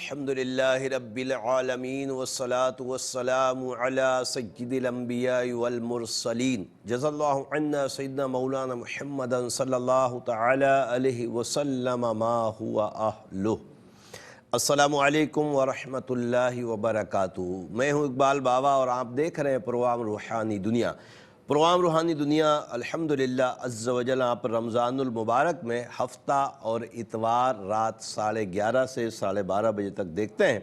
الحمدللہ رب العالمین والصلاة والسلام علی سید الانبیاء والمرسلین جزا اللہ عنا سیدنا مولانا محمد صلی اللہ تعالی علیہ وسلم ما ہوا اہلہ۔ السلام علیکم ورحمۃ اللہ وبرکاتہ۔ میں ہوں اقبال بابا اور آپ دیکھ رہے ہیں پروگرام روحانی دنیا۔ پروگرام روحانی دنیا الحمدللہ عز و جل آپ رمضان المبارک میں ہفتہ اور اتوار رات 11:30 سے 12:30 بجے تک دیکھتے ہیں۔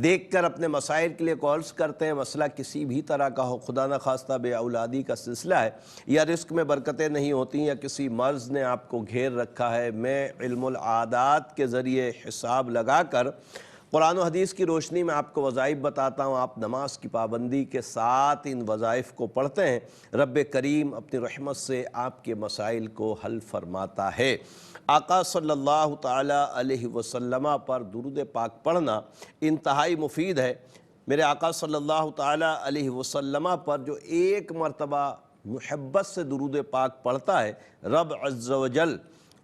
دیکھ کر اپنے مسائل کے لیے کالز کرتے ہیں۔ مسئلہ کسی بھی طرح کا ہو، خدا نخواستہ بے اولادی کا سلسلہ ہے، یا رزق میں برکتیں نہیں ہوتی، یا کسی مرض نے آپ کو گھیر رکھا ہے، میں علم العادات کے ذریعے حساب لگا کر قرآن و حدیث کی روشنی میں آپ کو وظائف بتاتا ہوں۔ آپ نماز کی پابندی کے ساتھ ان وظائف کو پڑھتے ہیں، رب کریم اپنی رحمت سے آپ کے مسائل کو حل فرماتا ہے۔ آقا صلی اللہ تعالی علیہ وسلم پر درود پاک پڑھنا انتہائی مفید ہے۔ میرے آقا صلی اللہ تعالی علیہ وسلم پر جو ایک مرتبہ محبت سے درود پاک پڑھتا ہے، رب عز و جل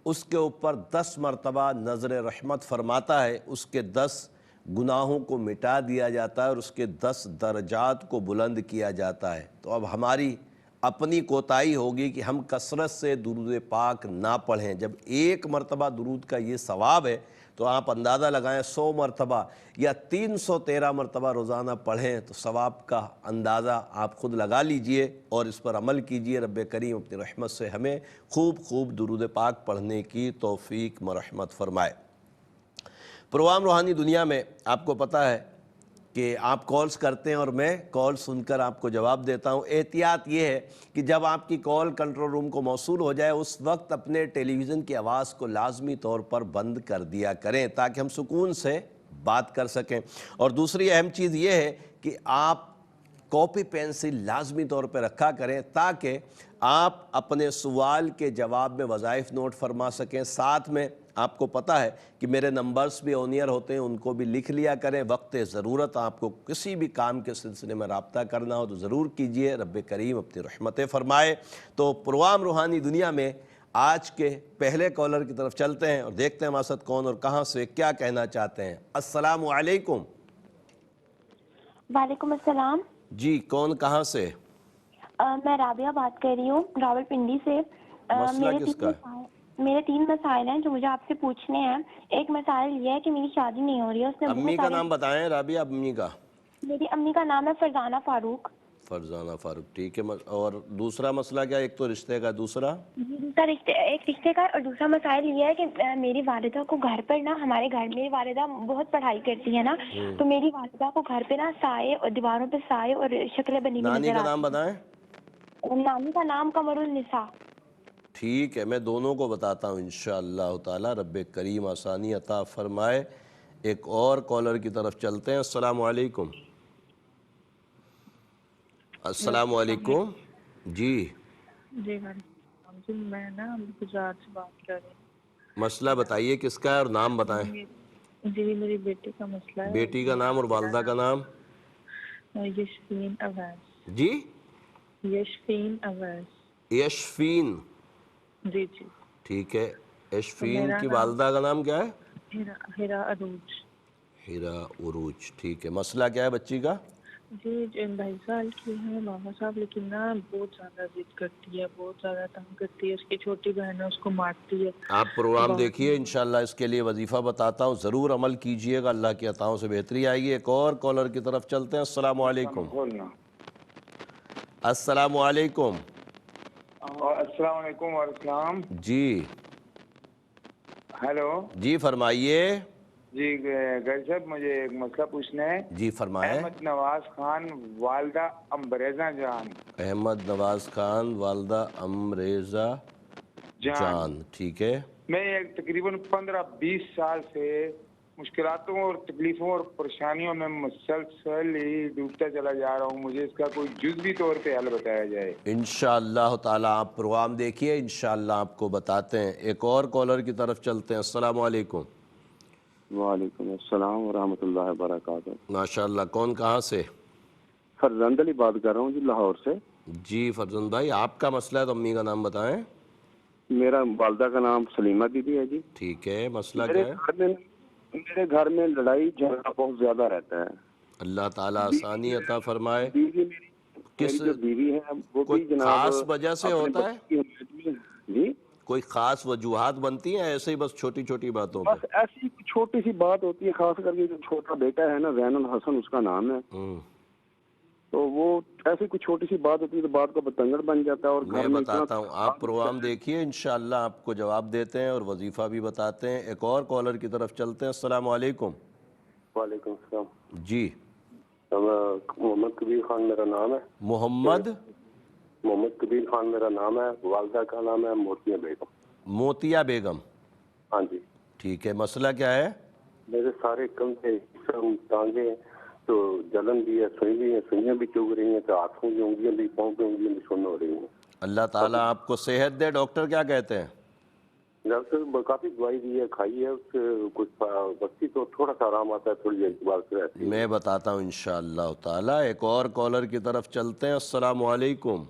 اس کے اوپر 10 مرتبہ نظر رحمت فرماتا ہے، اس کے 10 گناہوں کو مٹا دیا جاتا ہے اور اس کے 10 درجات کو بلند کیا جاتا ہے۔ تو اب ہماری اپنی کوتاہی ہوگی کہ ہم کثرت سے درود پاک نہ پڑھیں۔ جب ایک مرتبہ درود کا یہ ثواب ہے تو آپ اندازہ لگائیں 100 مرتبہ یا 313 مرتبہ روزانہ پڑھیں تو ثواب کا اندازہ آپ خود لگا لیجئے اور اس پر عمل کیجئے۔ رب کریم اپنی رحمت سے ہمیں خوب درود پاک پڑھنے کی توفیق مرحمت فرمائے۔ پروگرام روحانی دنیا میں آپ کو پتہ ہے کہ آپ کالز کرتے ہیں اور میں کال سن کر آپ کو جواب دیتا ہوں۔ احتیاط یہ ہے کہ جب آپ کی کال کنٹرول روم کو موصول ہو جائے اس وقت اپنے ٹیلی ویژن کی آواز کو لازمی طور پر بند کر دیا کریں تاکہ ہم سکون سے بات کر سکیں۔ اور دوسری اہم چیز یہ ہے کہ آپ کاپی پینسل لازمی طور پہ رکھا کریں تاکہ آپ اپنے سوال کے جواب میں وظائف نوٹ فرما سکیں۔ ساتھ میں آپ کو پتہ ہے کہ میرے نمبرز بھی آن ایئر ہوتے ہیں، ان کو بھی لکھ لیا کریں۔ وقت ضرورت آپ کو کسی بھی کام کے سلسلے میں رابطہ کرنا ہو تو ضرور کیجئے، رب کریم اپنی رحمتیں فرمائے۔ تو پروگرام روحانی دنیا میں آج کے پہلے کالر کی طرف چلتے ہیں اور دیکھتے ہیں ہمارے ساتھ کون اور کہاں سے کیا کہنا چاہتے ہیں۔ السلام علیکم۔ وعلیکم السلام۔ جی کون کہاں سے؟ میں رابعہ بات کر رہی ہوں راولپنڈی سے۔ مسئلہ کس کا ہے؟ میرے 3 مسائل ہیں جو مجھے آپ سے پوچھنے ہیں۔ ایک مسائل یہ ہے کہ میری شادی نہیں ہو رہی ہے۔ اس نے امی کا نام بتائیں رابعہ، امی کا۔ میری امی کا نام ہے فرزانہ فاروق۔ فرزانہ فاروق، ٹھیک ہے۔ اور دوسرا مسئلہ کیا؟ ایک تو رشتے کا، دوسرا دوسرا ایک رشتے کا، اور دوسرا مسائل یہ ہے کہ میری والدہ کو گھر پر نا، ہمارے گھر میری والدہ بہت پڑھائی کرتی ہے نا، تو میری والدہ کو گھر پہ نا سائے اور دیواروں پہ سائے اور شکلیں بنی ہوئی نانی نظر کا آتی نام بتائیں۔ نانی کا نام قمر النساء۔ ٹھیک ہے، میں دونوں کو بتاتا ہوں انشاءاللہ تعالی، رب کریم آسانی عطا فرمائے۔ ایک اور کالر کی طرف چلتے ہیں۔ السلام علیکم۔ السلام علیکم۔ جی جی میں نا گجرات سے بات کر رہی ہوں۔ مسئلہ بتائیے کس کا ہے اور نام بتائیں۔ جی میری بیٹی کا مسئلہ ہے۔ بیٹی کا نام اور والدہ کا نام؟ یشفین اویس۔ جی یشفین اویس۔ یشفین، جی جی ٹھیک ہے۔ یشفین کی والدہ کا نام کیا ہے؟ ہیرا عروج۔ ہیرا عروج، ٹھیک ہے۔ مسئلہ کیا ہے بچی کا؟ جی 22 سال کی ہے ماما صاحب، لیکن نا بہت زیادہ ضد کرتی ہے، بہت زیادہ تنگ کرتی ہے۔ اس کی چھوٹی بہن ہے، اس کو مارتی ہے۔ آپ پروگرام دیکھیے، انشاءاللہ اس کے لیے وظیفہ بتاتا ہوں، ضرور عمل کیجئے گا، اللہ کی عطاؤں سے بہتری آئے گی۔ ایک اور کالر کی طرف چلتے ہیں۔ السلام علیکم۔ السلام علیکم۔ السلام علیکم وعلیکم۔ جی ہیلو جی فرمائیے۔ جی گھر صاحب، مجھے ایک مسئلہ پوچھنا ہے۔ جی فرمائیں۔ احمد نواز خان والدہ امبریزہ جان۔ احمد نواز خان والدہ امریزہ جان، ٹھیک ہے۔ میں تقریباً 15-20 سال سے مشکلاتوں اور تکلیفوں اور پریشانیوں میں مسلسل ہی ڈوبتا چلا جا رہا ہوں۔ مجھے اس کا کوئی جزوی طور پہ حل بتایا جائے۔ انشاءاللہ تعالی آپ پروگرام دیکھیے، انشاءاللہ آپ کو بتاتے ہیں۔ ایک اور کالر کی طرف چلتے ہیں۔ السلام علیکم۔ وعلیکم السلام ورحمۃ اللہ وبرکاتہ۔ ماشاءاللہ، کون کہاں سے؟ فرزند علی بات کر رہا ہوں جی، لاہور سے۔ جی فرزند بھائی، آپ کا مسئلہ ہے تو امی کا نام میرا والدہ کا نام سلیمہ بی بی ہے جی۔ ٹھیک ہے، مسئلہ کیا ہے؟ میرے گھر میں لڑائی جھگڑا بہت زیادہ رہتا ہے. اللہ تعالیٰ آسانی عطا فرمائے. بیوی کس میری جو بیوی ہے وہ کوئی بھی جناب خاص وجہ سے اپنے ہوتا ہے؟ بچے کی حمایت میں. جی کوئی خاص وجوہات بنتی ہیں ایسے ہی بس چھوٹی چھوٹی باتوں پہ؟ بس ایسی کوئی چھوٹی سی بات ہوتی ہے، خاص کر کے جو چھوٹا بیٹا ہے نا زین الحسن اس کا نام ہے، تو وہ ایسی کوئی چھوٹی سی بات ہوتی ہے تو بات کا بتنگڑ بن جاتا ہے. اور میں گھر میں بتاتا ہوں، آپ پروگرام دیکھیے انشاءاللہ آپ کو جواب دیتے ہیں اور وظیفہ بھی بتاتے ہیں. ایک اور کالر کی طرف چلتے ہیں. السلام علیکم. وعلیکم السلام. جی محمد کبیر خان میرا نام ہے. محمد کبیر خان میرا نام ہے. والدہ کا نام ہے موتیا بیگم. موتیا بیگم. ہاں جی. ٹھیک ہے، مسئلہ کیا ہے؟ میرے سارے کندھے ٹانگے تو جلن بھی ہے، سوئیاں بھی چوگ رہی ہیں، تو ہاتھوں کی انگلیاں بھی، پاؤں کی انگلیاں بھی سن ہو رہی ہیں. اللہ تعالیٰ آپ کو صحت دے. ڈاکٹر کیا کہتے ہیں؟ ڈاکٹر کافی دوائی دی ہے، کھائی ہے، اس سے کچھ وقتی تو تھوڑا سا آرام آتا ہے، تھوڑی دیر کے بعد سے رہتی ہے. میں بتاتا ہوں انشاءاللہ تعالیٰ. ایک اور کالر کی طرف چلتے ہیں. السلام علیکم.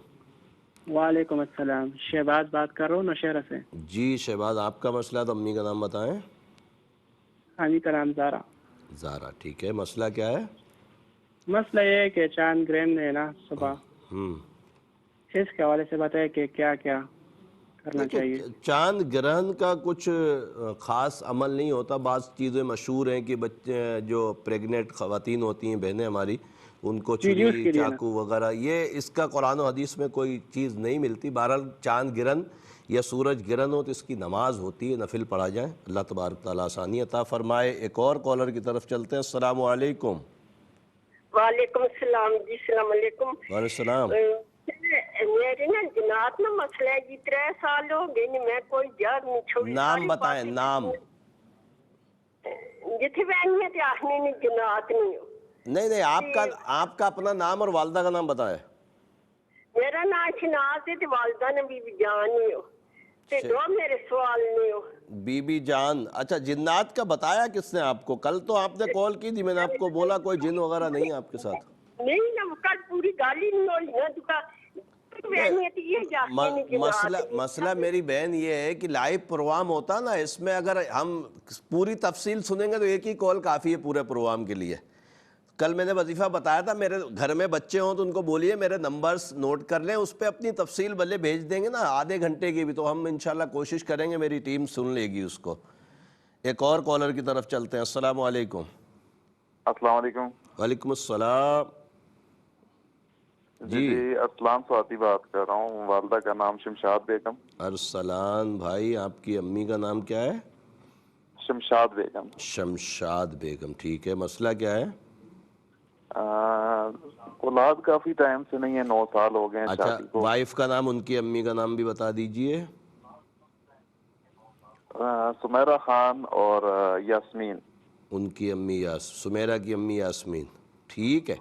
وعلیکم السلام. شہباز بات کر رہا ہوں نوشہرہ سے. جی شہباز، آپ کا مسئلہ تو امی کا نام بتائیں. ہاں جی، کا نام زارا. زارا. ٹھیک ہے، مسئلہ کیا ہے؟ مسئلہ یہ ہے کہ چاند گرہن ہے نا صبح، اس کے حوالے سے بتائے کہ کیا کیا کرنا چاہیے. چاند گرہن کا کچھ خاص عمل نہیں ہوتا. بعض چیزیں مشہور ہیں کہ بچے جو پریگننٹ خواتین ہوتی ہیں، بہنیں ہماری، ان کو چھری چاقو وغیرہ، یہ اس کا قرآن و حدیث میں کوئی چیز نہیں ملتی. بہرحال چاند گرہن یا سورج گرہن ہو تو اس کی نماز ہوتی ہے، نفل پڑھا جائیں. اللہ تبارک تعالیٰ آسانی عطا فرمائے. ایک اور کالر کی طرف چلتے ہیں. السلام علیکم. وعلیکم السلام. جی السلام علیکم. وعلیکم السلام. میرے نا جنات میں مسئلہ ہے جی، 3 سال ہو گئے نہیں میں کوئی جگ نہیں چھوڑی. نام بتائیں. نام جتھے بہن میں تے آخنے نہیں جنات نہیں ہو. نہیں آپ کا اپنا نام اور والدہ کا نام بتائیں. میرا نام شناز ہے تے والدہ نے بی بی جان نہیں ہو. تے دو میرے سوال نہیں ہو. بی بی جان. اچھا، جنات کا بتایا کس نے آپ کو؟ کل تو آپ نے کال کی تھی، میں نے آپ کو بولا کوئی جن وغیرہ نہیں ہے آپ کے ساتھ. نہیں نا، کل پوری گالی نہیں ہوئی نا دکا. مسئلہ میری بہن یہ ہے کہ لائیو پروگرام ہوتا نا، اس میں اگر ہم پوری تفصیل سنیں گے تو ایک ہی کال کافی ہے پورے پروگرام کے لیے. کل میں نے وظیفہ بتایا تھا، میرے گھر میں بچے ہوں تو ان کو بولیے میرے نمبرز نوٹ کر لیں، اس پہ اپنی تفصیل بلے بھیج دیں گے نا آدھے گھنٹے کی بھی، تو ہم انشاءاللہ کوشش کریں گے، میری ٹیم سن لے گی اس کو. ایک اور کالر کی طرف چلتے ہیں. السلام علیکم. السلام علیکم. وعلیکم السلام. جی ارسلان سواتی بات کر رہا ہوں. والدہ کا نام شمشاد بیگم. ارسلان بھائی، آپ کی امی کا نام کیا ہے؟ شمشاد بیگم. شمشاد بیگم. ٹھیک ہے، مسئلہ کیا ہے؟ اولاد کافی ٹائم سے نہیں ہے، 9 سال ہو گئے ہیں شادی کو. وائف کا نام، ان کی امی کا نام بھی بتا دیجئے. سمیرہ خان اور یاسمین. ان کی امی سمیرہ کی امی یاسمین. ٹھیک ہے،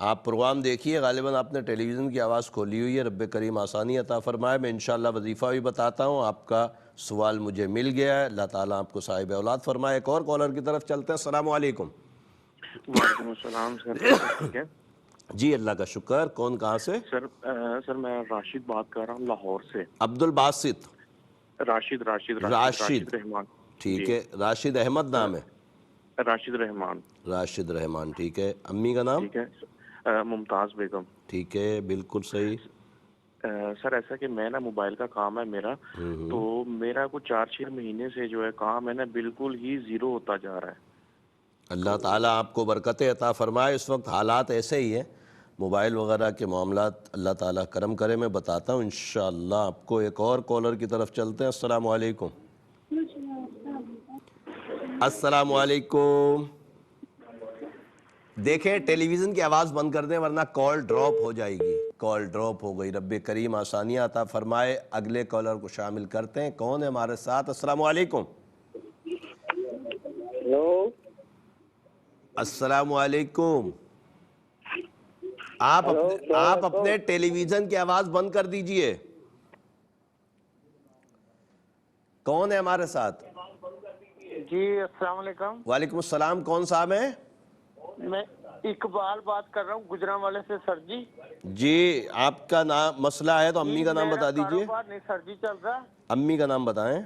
آپ پروگرام دیکھیے. غالباً آپ نے ٹیلی ویژن کی آواز کھولی ہوئی ہے. رب کریم آسانی عطا فرمائے. میں انشاءاللہ وظیفہ بھی بتاتا ہوں. آپ کا سوال مجھے مل گیا ہے. اللہ تعالیٰ آپ کو صاحب اولاد فرمائے. ایک اور کالر کی طرف چلتے ہیں. السلام علیکم. وعلیکم السلام. سر جی اللہ کا شکر. کون کہاں سے؟ سر میں راشد بات کر رہا ہوں لاہور سے. عبد الباسط. راشد رحمان. ٹھیک ہے. راشد احمد نام ہے؟ راشد رحمان. ٹھیک ہے. امی کا نام؟ ٹھیک ہے، ممتاز بیگم. ٹھیک ہے، بالکل صحیح. سر ایسا کہ میں نا موبائل کا کام ہے میرا، تو میرا کچھ 4-6 مہینے سے جو ہے کام ہے نا بالکل ہی زیرو ہوتا جا رہا ہے. اللہ تعالیٰ آپ کو برکتیں عطا فرمائے. اس وقت حالات ایسے ہی ہیں، موبائل وغیرہ کے معاملات. اللہ تعالیٰ کرم کرے. میں بتاتا ہوں انشاءاللہ آپ کو. ایک اور کالر کی طرف چلتے ہیں. السلام علیکم. السلام علیکم. دیکھیں ٹیلی ویژن کی آواز بند کر دیں ورنہ کال ڈراپ ہو جائے گی. کال ڈراپ ہو گئی. رب کریم آسانیاں عطا فرمائے. اگلے کالر کو شامل کرتے ہیں. کون ہے ہمارے ساتھ؟ السلام علیکم. السلام علیکم. آپ اپنے ٹیلی ویژن کی آواز بند کر دیجئے. کون ہے ہمارے ساتھ؟ جی السلام علیکم. وعلیکم السلام. کون صاحب ہیں؟ میں اقبال بات کر رہا ہوں گجرانوالے سے. سر جی جی آپ کا نام مسئلہ ہے تو امی کا نام بتا دیجئے. کاروبار نہیں سر جی چل رہا. امی کا نام بتائیں.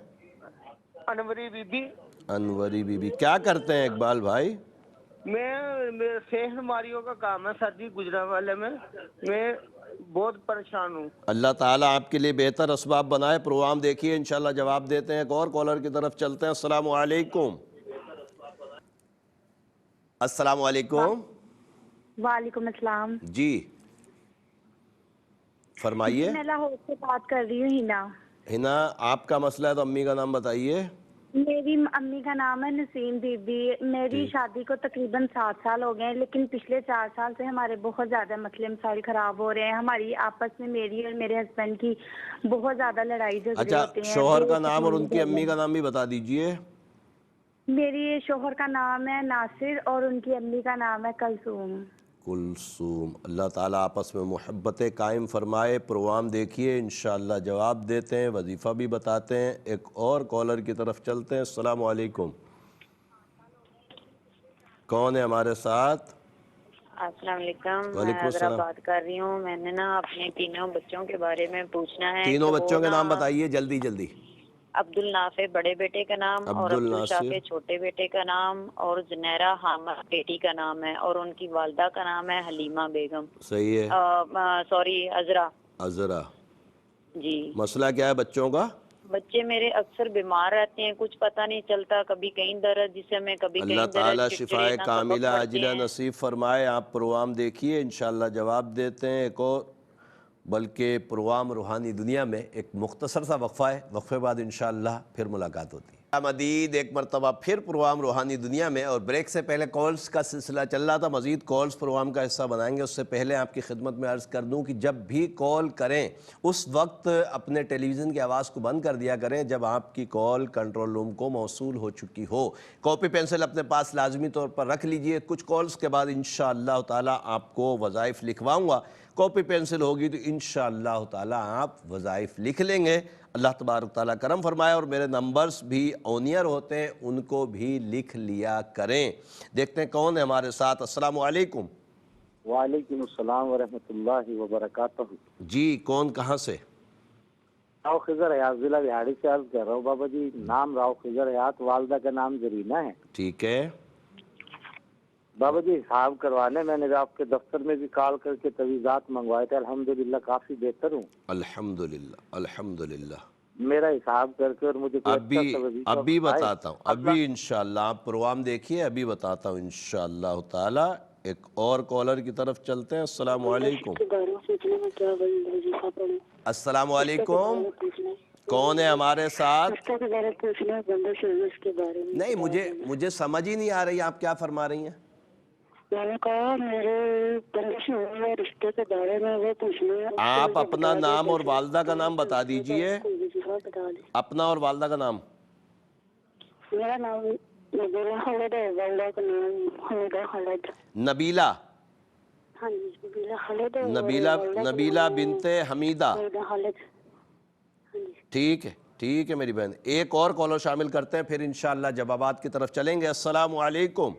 انوری بی بی. انوری بی بی، کیا کرتے ہیں اقبال بھائی؟ میں صحت بیماریوں کا کام ہے سر جی، گجرانوالے میں بہت پریشان ہوں. اللہ تعالیٰ آپ کے لیے بہتر اسباب بنائے. پروگرام دیکھیے انشاءاللہ جواب دیتے ہیں. ایک اور کالر کی طرف چلتے ہیں. السلام علیکم. السلام علیکم. وعلیکم السلام. جی فرمائیے. میں لاہور سے بات کر رہی ہوں، ہینا. ہینا، آپ کا مسئلہ ہے تو امی کا نام بتائیے. میری امی کا نام ہے نسیم بی بی. میری شادی کو تقریباً 7 سال ہو گئے ہیں، لیکن پچھلے 4 سال سے ہمارے بہت زیادہ مسئلے مسائل خراب ہو رہے ہیں. ہماری آپس میں میری اور میرے ہسبینڈ کی بہت زیادہ لڑائی جھگڑے اچھا، ہوتے ہیں. شوہر کا نام اور ان کی امی کا نام بھی بتا دیجئے. میری شوہر کا نام ہے ناصر اور ان کی امی کا نام ہے کلثوم. کلثوم. اللہ تعالیٰ آپس میں محبت قائم فرمائے. پروگرام دیکھیے انشاءاللہ جواب دیتے ہیں، وظیفہ بھی بتاتے ہیں. ایک اور کالر کی طرف چلتے ہیں. السلام علیکم. کون ہے ہمارے ساتھ؟ السلام علیکم. وعلیکم میں السلام. بات کر رہی ہوں. میں نے نا اپنے تینوں بچوں کے بارے میں پوچھنا ہے. تینوں بچوں کے نام بتائیے جلدی جلدی. عبد النافع بڑے بیٹے کا نام، اور عبد الشافع چھوٹے بیٹے کا نام، اور زنیرہ حامد بیٹی کا نام ہے، اور ان کی والدہ کا نام ہے حلیمہ بیگم. صحیح ہے. سوری، عذرا. عذرا. جی. مسئلہ کیا ہے بچوں کا؟ بچے میرے اکثر بیمار رہتے ہیں، کچھ پتہ نہیں چلتا، کبھی کہیں درد جسم میں، کبھی کہیں درد. اللہ تعالیٰ شفائے کاملہ عاجلہ نصیب فرمائے. آپ پروگرام دیکھیے انشاءاللہ جواب دیتے ہیں. ایک اور بلکہ پروگرام روحانی دنیا میں ایک مختصر سا وقفہ ہے، وقفے بعد انشاءاللہ پھر ملاقات ہوتی ہے. مزید ایک مرتبہ پھر پروگرام روحانی دنیا میں، اور بریک سے پہلے کالز کا سلسلہ چل رہا تھا. مزید کالز پروگرام کا حصہ بنائیں گے. اس سے پہلے آپ کی خدمت میں عرض کر دوں کہ جب بھی کال کریں اس وقت اپنے ٹیلی ویژن کی آواز کو بند کر دیا کریں جب آپ کی کال کنٹرول روم کو موصول ہو چکی ہو. کاپی پینسل اپنے پاس لازمی طور پر رکھ لیجئے. کچھ کالز کے بعد انشاءاللہ تعالیٰ آپ کو وظائف لکھواؤں گا. کاپی پینسل ہوگی تو انشاءاللہ تعالیٰ آپ وظائف لکھ لیں گے. اللہ تبارک تعالیٰ کرم فرمائے. اور میرے نمبرز بھی آن ایئر ہوتے ہیں، ان کو بھی لکھ لیا کریں. دیکھتے ہیں کون ہے ہمارے ساتھ. السلام علیکم. وعلیکم السلام ورحمۃ اللہ وبرکاتہ. جی کون، کہاں سے؟ راؤ خضر حیات، ضلع بہاڑی سے عرض کر رہا ہوں. بابا جی نام راؤ خضر حیات، والدہ کا نام زرینہ ہے. ٹھیک ہے بابا جی. حساب کروانے میں نے آپ کے دفتر میں بھی کال کر کے تجویزات منگوائے تھے، الحمدللہ کافی بہتر ہوں. الحمدللہ الحمدللہ. میرا حساب کر کے اور مجھے ابھی بتاتا ہوں. ابھی انشاءاللہ آپ پروگرام دیکھیے، ابھی بتاتا ہوں انشاءاللہ تعالی. ایک اور کالر کی طرف چلتے ہیں. السلام علیکم. السلام علیکم. کون ہے ہمارے ساتھ؟ نہیں مجھے سمجھ ہی نہیں آ رہی آپ کیا فرما رہی ہیں. میں نے کہا میرے بندے سے ہوئے رشتے کے بارے میں وہ پوچھنا ہے. آپ اپنا نام اور والدہ کا نام بتا دیجئے. اپنا اور والدہ کا نام. میرا نام نبیلہ خالد ہے، والدہ کا نام حمیدہ خالد. نبیلہ. ہاں جی نبیلہ خالد ہے. نبیلہ بنت حمیدہ. خالد. ٹھیک ہے ٹھیک ہے میری بہن. ایک اور کالر شامل کرتے ہیں پھر انشاءاللہ جوابات کی طرف چلیں گے. السلام علیکم.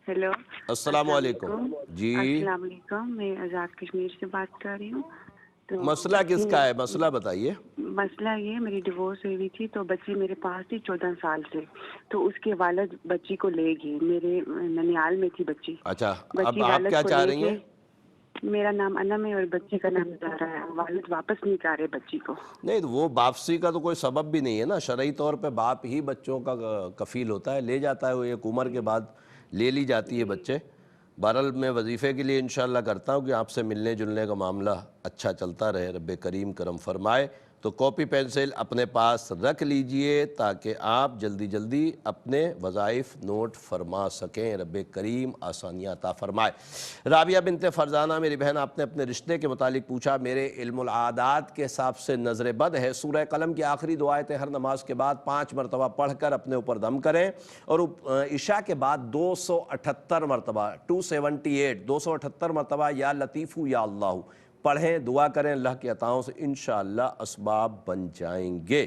ہیلو السلام علیکم. جی السلام علیکم. میں آزاد کشمیر سے بات کر رہی ہوں. تو مسئلہ کس کا ہے؟ مسئلہ بتائیے. مسئلہ یہ، میری ڈیورس ہوئی تھی تو بچی میرے پاس تھی 14 سال سے. تو اس کے والد بچی کو لے گئے. میرے ننیال میں تھی بچی. اچھا اب آپ کیا چاہ رہی ہیں؟ میرا نام انم ہے اور بچی کا نام زہرا ہے. والد واپس نہیں چاہ رہے بچی کو. نہیں وہ واپسی کا تو کوئی سبب بھی نہیں ہے نا. شرعی طور پہ باپ ہی بچوں کا کفیل ہوتا ہے، لے جاتا ہے. وہ ایک عمر کے بعد لے لی جاتی ہے بچے. بہرحال میں وظیفے کے لیے انشاءاللہ کرتا ہوں کہ آپ سے ملنے جلنے کا معاملہ اچھا چلتا رہے. رب کریم کرم فرمائے. تو کاپی پینسل اپنے پاس رکھ لیجئے تاکہ آپ جلدی جلدی اپنے وظائف نوٹ فرما سکیں. رب کریم آسانیاں عطا فرمائے. رابعہ بنت فرزانہ میری بہن، آپ نے اپنے رشتے کے متعلق پوچھا. میرے علم العادات کے حساب سے نظر بد ہے. سورہ قلم کی آخری 2 آیتیں ہر نماز کے بعد 5 مرتبہ پڑھ کر اپنے اوپر دم کریں، اور عشاء کے بعد 278 مرتبہ 278 مرتبہ یا لطیف یا اللہ پڑھیں. دعا کریں، اللہ کی عطاؤں سے انشاءاللہ اسباب بن جائیں گے.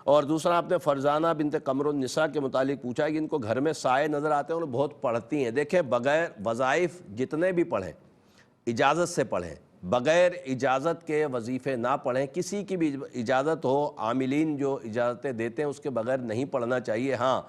اور دوسرا آپ نے فرزانہ بنت قمر النساء کے متعلق پوچھا کہ ان کو گھر میں سائے نظر آتے ہیں اور بہت پڑھتی ہیں. دیکھیں بغیر وظائف جتنے بھی پڑھیں، اجازت سے پڑھیں، بغیر اجازت کے وظیفے نہ پڑھیں، کسی کی بھی اجازت ہو، عاملین جو اجازتیں دیتے ہیں اس کے بغیر نہیں پڑھنا چاہیے۔ ہاں،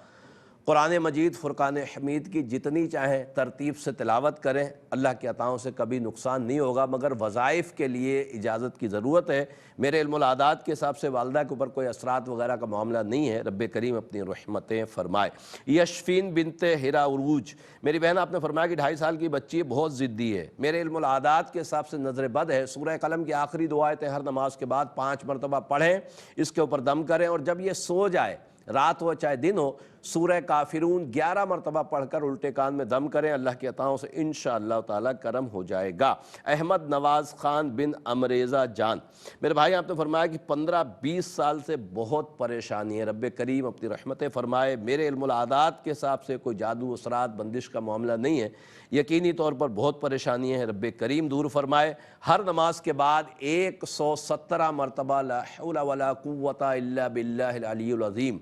قرآن مجید فرقان حمید کی جتنی چاہیں ترتیب سے تلاوت کریں، اللہ کی عطاؤں سے کبھی نقصان نہیں ہوگا، مگر وظائف کے لیے اجازت کی ضرورت ہے۔ میرے علم العادات کے حساب سے والدہ کے اوپر کوئی اثرات وغیرہ کا معاملہ نہیں ہے، رب کریم اپنی رحمتیں فرمائے۔ یشفین بنت ہرا عروج، میری بہن آپ نے فرمایا کہ 2.5 سال کی بچی بہت ضدی ہے، میرے علم العادات کے حساب سے نظر بد ہے، سورہ قلم کی آخری 2 آیتیں ہر نماز کے بعد 5 مرتبہ پڑھیں، اس کے اوپر دم کریں، اور جب یہ سو جائے، رات ہو چاہے دن ہو، سورہ کافرون 11 مرتبہ پڑھ کر الٹے کان میں دم کریں، اللہ کی عطاؤں سے انشاءاللہ تعالی کرم ہو جائے گا۔ احمد نواز خان بن امریزہ جان، میرے بھائی آپ نے فرمایا کہ 15-20 سال سے بہت پریشانی ہے، رب کریم اپنی رحمتیں فرمائے۔ میرے علم العادات کے حساب سے کوئی جادو اثرات بندش کا معاملہ نہیں ہے، یقینی طور پر بہت پریشانی ہے، رب کریم دور فرمائے۔ ہر نماز کے بعد 117 مرتبہ لا حول ولا قوت الا باللہ العلی العظیم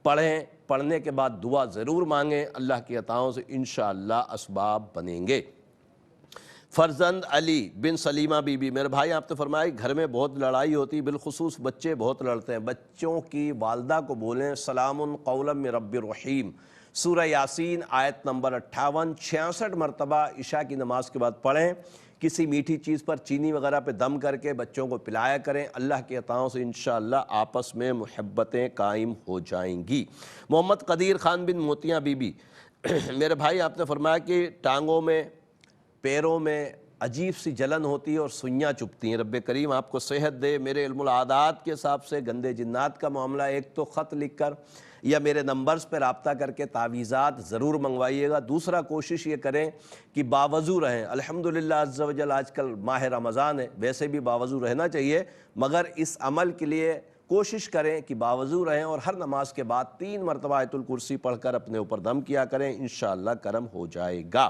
پڑھیں، پڑھنے کے بعد دعا ضرور مانگیں، اللہ کی عطاؤں سے انشاءاللہ اسباب بنیں گے۔ فرزند علی بن سلیمہ بی بی، میرے بھائی آپ نے فرمایا کہ گھر میں بہت لڑائی ہوتی، بالخصوص بچے بہت لڑتے ہیں، بچوں کی والدہ کو بولیں سلام قولا من رب الرحیم، سورہ یاسین آیت نمبر 58 66 مرتبہ عشاء کی نماز کے بعد پڑھیں، کسی میٹھی چیز پر چینی وغیرہ پہ دم کر کے بچوں کو پلایا کریں، اللہ کی عطاؤں سے انشاءاللہ آپس میں محبتیں قائم ہو جائیں گی۔ محمد قدیر خان بن موتیاں بی بی، میرے بھائی آپ نے فرمایا کہ ٹانگوں میں، پیروں میں عجیب سی جلن ہوتی ہے اور سوئیاں چبھتی ہیں، رب کریم آپ کو صحت دے۔ میرے علم العادات کے حساب سے گندے جنات کا معاملہ، ایک تو خط لکھ کر یا میرے نمبرز پہ رابطہ کر کے تعویذات ضرور منگوائیے گا، دوسرا کوشش یہ کریں کہ باوضو رہیں، الحمدللہ عز و جل آج کل ماہ رمضان ہے، ویسے بھی باوضو رہنا چاہیے، مگر اس عمل کے لیے کوشش کریں کہ باوضو رہیں، اور ہر نماز کے بعد 3 مرتبہ آیت الکرسی پڑھ کر اپنے اوپر دم کیا کریں، انشاءاللہ کرم ہو جائے گا۔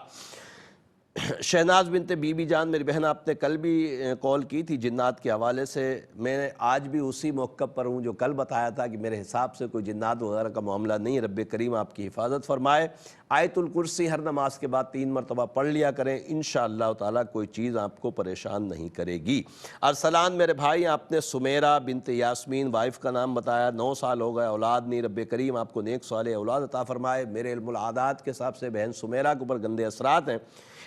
شہناز بنت بی بی جان، میری بہن آپ نے کل بھی کال کی تھی جنات کے حوالے سے، میں آج بھی اسی موقع پر ہوں جو کل بتایا تھا کہ میرے حساب سے کوئی جنات وغیرہ کا معاملہ نہیں ہے، رب کریم آپ کی حفاظت فرمائے۔ آیت الکرسی ہر نماز کے بعد 3 مرتبہ پڑھ لیا کریں، انشاءاللہ تعالیٰ کوئی چیز آپ کو پریشان نہیں کرے گی۔ ارسلان میرے بھائی آپ نے سمیرہ بنت یاسمین وائف کا نام بتایا، 9 سال ہو گئے، اولاد نہیں، رب کریم آپ کو نیک صالح اولاد عطا فرمائے۔ میرے علم العادات کے حساب سے بہن سمیرہ کے اوپر گندے اثرات ہیں،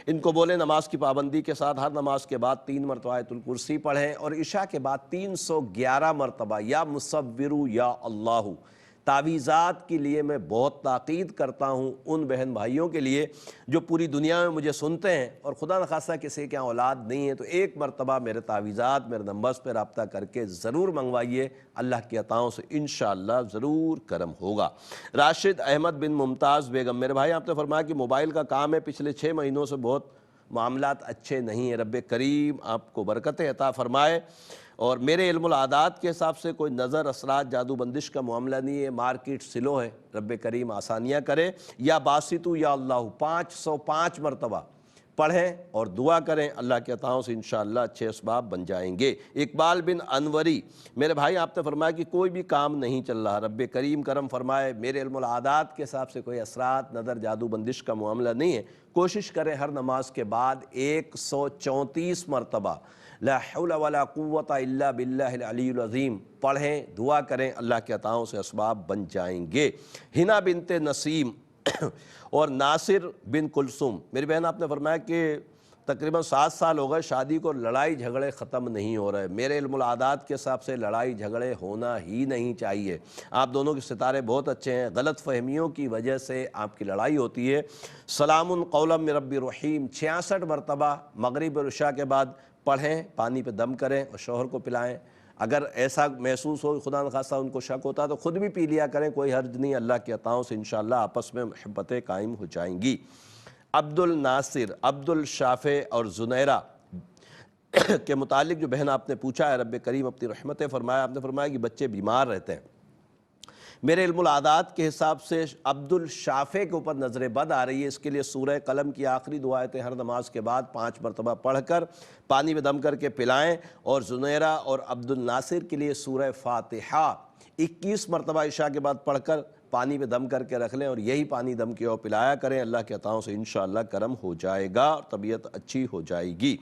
ان کو بولیں نماز کی پابندی کے ساتھ ہر نماز کے بعد 3 مرتبہ آیت الکرسی پڑھیں، اور عشاء کے بعد 311 مرتبہ یا مصورو یا اللہ۔ تعویذات کے لیے میں بہت تاکید کرتا ہوں ان بہن بھائیوں کے لیے جو پوری دنیا میں مجھے سنتے ہیں اور خدا نخواستہ کسی کے اولاد نہیں ہے، تو 1 مرتبہ میرے تعویذات میرے نمبرز پہ رابطہ کر کے ضرور منگوائیے، اللہ کی عطاؤں سے انشاءاللہ ضرور کرم ہوگا۔ راشد احمد بن ممتاز بیگم، میرے بھائی آپ نے فرمایا کہ موبائل کا کام ہے، پچھلے 6 مہینوں سے بہت معاملات اچھے نہیں ہیں، رب کریم آپ کو برکتیں عطا فرمائے۔ اور میرے علم العادات کے حساب سے کوئی نظر اثرات جادو بندش کا معاملہ نہیں ہے، مارکیٹ سلو ہے، رب کریم آسانیاں کرے۔ یا باسطو یا اللہ 505 مرتبہ پڑھیں اور دعا کریں، اللہ کے عطاؤں سے انشاءاللہ اچھے اسباب بن جائیں گے۔ اقبال بن انوری، میرے بھائی آپ نے فرمایا کہ کوئی بھی کام نہیں چل رہا، رب کریم کرم فرمائے۔ میرے علم العادات کے حساب سے کوئی اثرات نظر جادو بندش کا معاملہ نہیں ہے، کوشش کریں ہر نماز کے بعد 134 مرتبہ لا حول ولا قوت الا باللہ العلی العظیم پڑھیں، دعا کریں، اللہ کے عطاؤں سے اسباب بن جائیں گے۔ ہنا بنت نسیم اور ناصر بن کلثوم، میری بہن آپ نے فرمایا کہ تقریباً 7 سال ہو گئے شادی کو، لڑائی جھگڑے ختم نہیں ہو رہے۔ میرے علم العادات کے حساب سے لڑائی جھگڑے ہونا ہی نہیں چاہیے، آپ دونوں کے ستارے بہت اچھے ہیں، غلط فہمیوں کی وجہ سے آپ کی لڑائی ہوتی ہے۔ سلام قولا من رب الرحیم 66 مرتبہ مغرب اور عشاء کے بعد پڑھیں، پانی پہ دم کریں اور شوہر کو پلائیں۔ اگر ایسا محسوس ہو خدا نخواستہ ان کو شک ہوتا تو خود بھی پی لیا کریں، کوئی حرج نہیں، اللہ کی عطاؤں سے انشاءاللہ آپس میں محبتیں قائم ہو جائیں گی۔ عبد الناصر، عبد الشافع اور زنیرہ کے متعلق جو بہن آپ نے پوچھا ہے، رب کریم اپنی رحمتیں فرمایا، آپ نے فرمایا کہ بچے بیمار رہتے ہیں۔ میرے علم العادات کے حساب سے عبد الشافع کے اوپر نظر بد آ رہی ہے، اس کے لیے سورہ قلم کی آخری 2 آیتیں ہر نماز کے بعد 5 مرتبہ پڑھ کر پانی میں دم کر کے پلائیں، اور زنیرہ اور عبد الناصر کے لیے سورہ فاتحہ 21 مرتبہ عشاء کے بعد پڑھ کر پانی پہ دم کر کے رکھ لیں اور یہی پانی دم کے اور پلایا کریں، اللہ کے عطاؤں سے انشاءاللہ کرم ہو جائے گا اور طبیعت اچھی ہو جائے گی۔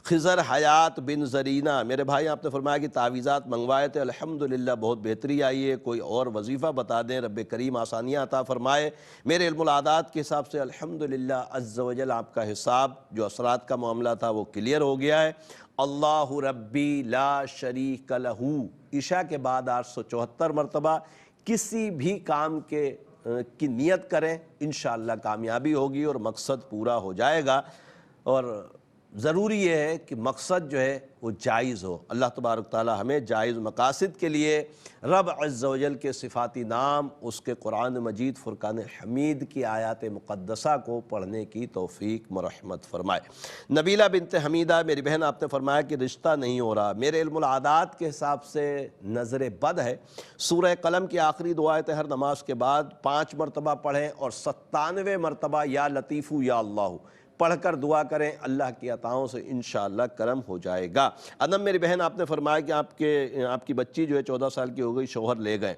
خضر حیات بن زرینہ، میرے بھائی آپ نے فرمایا کہ تعویذات منگوائے تھے، الحمدللہ بہت بہتری آئی ہے، کوئی اور وظیفہ بتا دیں، رب کریم آسانیاں عطا فرمائے۔ میرے علم العادات کے حساب سے الحمدللہ عز و جل آپ کا حساب جو اثرات کا معاملہ تھا وہ کلیئر ہو گیا ہے۔ اللہ ربی لا شریک لہ عشاء کے بعد 874 مرتبہ کسی بھی کام کی نیت کریں، انشاءاللہ کامیابی ہوگی اور مقصد پورا ہو جائے گا۔ اور ضروری یہ ہے کہ مقصد جو ہے وہ جائز ہو۔ اللہ تبارک تعالی ہمیں جائز مقاصد کے لیے رب عز و جل کے صفاتی نام، اس کے قرآن مجید فرقان حمید کی آیات مقدسہ کو پڑھنے کی توفیق مرحمت فرمائے۔ نبیلہ بنت حمیدہ، میری بہن آپ نے فرمایا کہ رشتہ نہیں ہو رہا، میرے علم العادات کے حساب سے نظر بد ہے۔ سورہ قلم کی آخری دعائیں ہر نماز کے بعد 5 مرتبہ پڑھیں اور 97 مرتبہ یا لطیفو یا اللہ پڑھ کر دعا کریں، اللہ کی عطاؤں سے انشاءاللہ کرم ہو جائے گا۔ ادم میری بہن آپ نے فرمایا کہ آپ کی بچی جو ہے 14 سال کی ہو گئی، شوہر لے گئے۔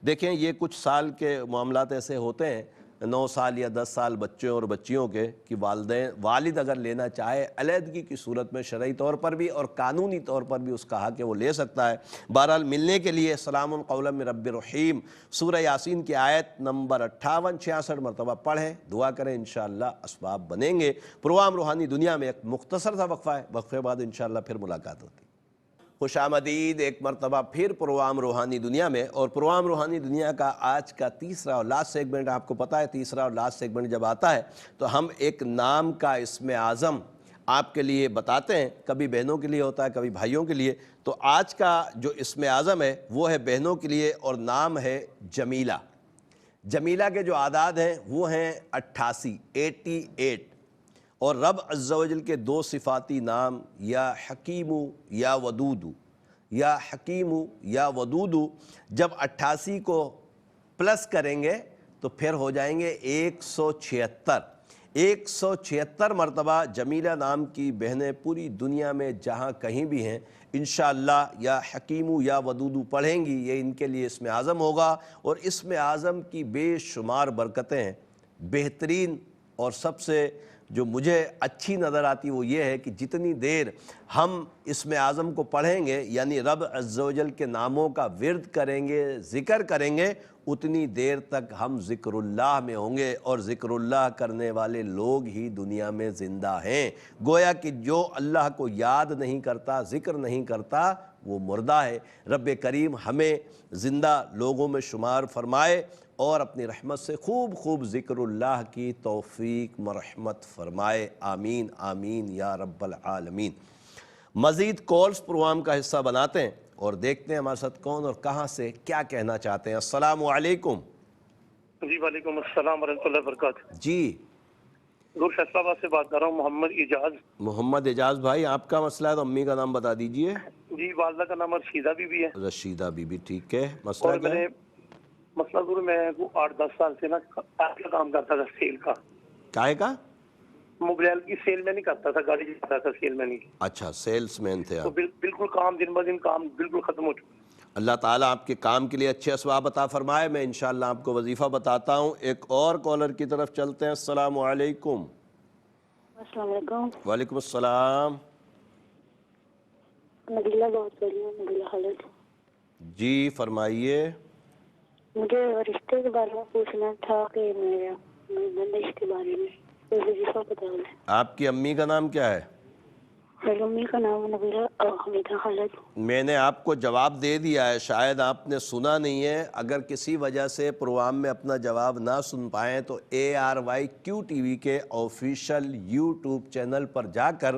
دیکھیں یہ کچھ سال کے معاملات ایسے ہوتے ہیں، 9 سال یا 10 سال بچوں اور بچیوں کے، کہ والد اگر لینا چاہے علیحدگی کی صورت میں شرعی طور پر بھی اور قانونی طور پر بھی اس کا حق ہے، وہ لے سکتا ہے۔ بہرحال ملنے کے لیے سلام قولا من رب رحیم سورہ یاسین کی آیت نمبر 58 66 مرتبہ پڑھیں، دعا کریں، انشاءاللہ اسباب بنیں گے۔ پروگرام روحانی دنیا میں ایک مختصر سا وقفہ ہے، وقفے بعد انشاءاللہ پھر ملاقات ہوتی ہے۔ خوش آمدید ایک مرتبہ پھر پروگرام روحانی دنیا میں، اور پروگرام روحانی دنیا کا آج کا تیسرا اور لاسٹ سیگمنٹ، آپ کو پتہ ہے تیسرا اور لاسٹ سیگمنٹ جب آتا ہے تو ہم ایک نام کا اسم اعظم آپ کے لیے بتاتے ہیں، کبھی بہنوں کے لیے ہوتا ہے، کبھی بھائیوں کے لیے۔ تو آج کا جو اسم اعظم ہے وہ ہے بہنوں کے لیے اور نام ہے جمیلہ۔ جمیلہ کے جو اعداد ہیں وہ ہیں 88 اور رب عز و جل کے 2 صفاتی نام یا حکیم یا ودود، یا حکیم یا ودود، جب 88 کو پلس کریں گے تو پھر ہو جائیں گے 176۔ 176 مرتبہ جمیلہ نام کی بہنیں پوری دنیا میں جہاں کہیں بھی ہیں انشاءاللہ یا حکیم یا ودود پڑھیں گی، یہ ان کے لیے اسم اعظم ہوگا۔ اور اسم اعظم کی بے شمار برکتیں ہیں۔ بہترین اور سب سے جو مجھے اچھی نظر آتی وہ یہ ہے کہ جتنی دیر ہم اسم اعظم کو پڑھیں گے، یعنی رب عز و جل کے ناموں کا ورد کریں گے، ذکر کریں گے، اتنی دیر تک ہم ذکر اللہ میں ہوں گے، اور ذکر اللہ کرنے والے لوگ ہی دنیا میں زندہ ہیں۔ گویا کہ جو اللہ کو یاد نہیں کرتا، ذکر نہیں کرتا، وہ مردہ ہے۔ رب کریم ہمیں زندہ لوگوں میں شمار فرمائے اور اپنی رحمت سے خوب خوب ذکر اللہ کی توفیق مرحمت فرمائے، آمین آمین یا رب العالمین۔ مزید کالز پروگرام کا حصہ بناتے ہیں اور دیکھتے ہیں ہمارے ساتھ کون اور کہاں سے کیا کہنا چاہتے ہیں۔ السلام علیکم۔ جی وعلیکم السلام ورحمۃ اللہ وبرکاتہ۔ جی نور فیصلہ آباد سے بات کر رہا ہوں، محمد اعجاز۔ محمد اعجاز بھائی، آپ کا مسئلہ ہے تو امی کا نام بتا دیجئے۔ جی والدہ کا نام رشیدہ بی بی ہے۔ رشیدہ بی بی، ٹھیک ہے۔ مسئلہ کیا ہے؟ مسئلہ ضرور، میں 8-10 سال سے نا کام کرتا تھا سیل کا۔ کائے کا؟ موبائل کی سیل میں نہیں کرتا تھا، گاڑی چلاتا تھا سیل میں نہیں۔ اچھا، سیلز مین تھے آپ۔ بالکل کام دن بہ دن کام بالکل ختم ہو چکا۔ اللہ تعالیٰ آپ کے کام کے لیے اچھے اسباب عطا فرمائے۔ میں انشاءاللہ آپ کو وظیفہ بتاتا ہوں۔ ایک اور کالر کی طرف چلتے ہیں۔ السلام علیکم۔ السلام علیکم۔ وعلیکم السلام۔ نبیلہ بات کر رہی ہوں، نبیلہ خالد۔ جی فرمائیے۔ مجھے رشتے کے بارے میں پوچھنا تھا کہ میرے بندش کے بارے میں کوئی وظیفہ بتا دیں۔ آپ کی امی کا نام کیا ہے؟ میری امی کا نام نبیلہ حمیدہ خالد۔ میں نے آپ کو جواب دے دیا ہے، شاید آپ نے سنا نہیں ہے۔ اگر کسی وجہ سے پروگرام میں اپنا جواب نہ سن پائیں تو ARYQ TV کے آفیشیل YouTube چینل پر جا کر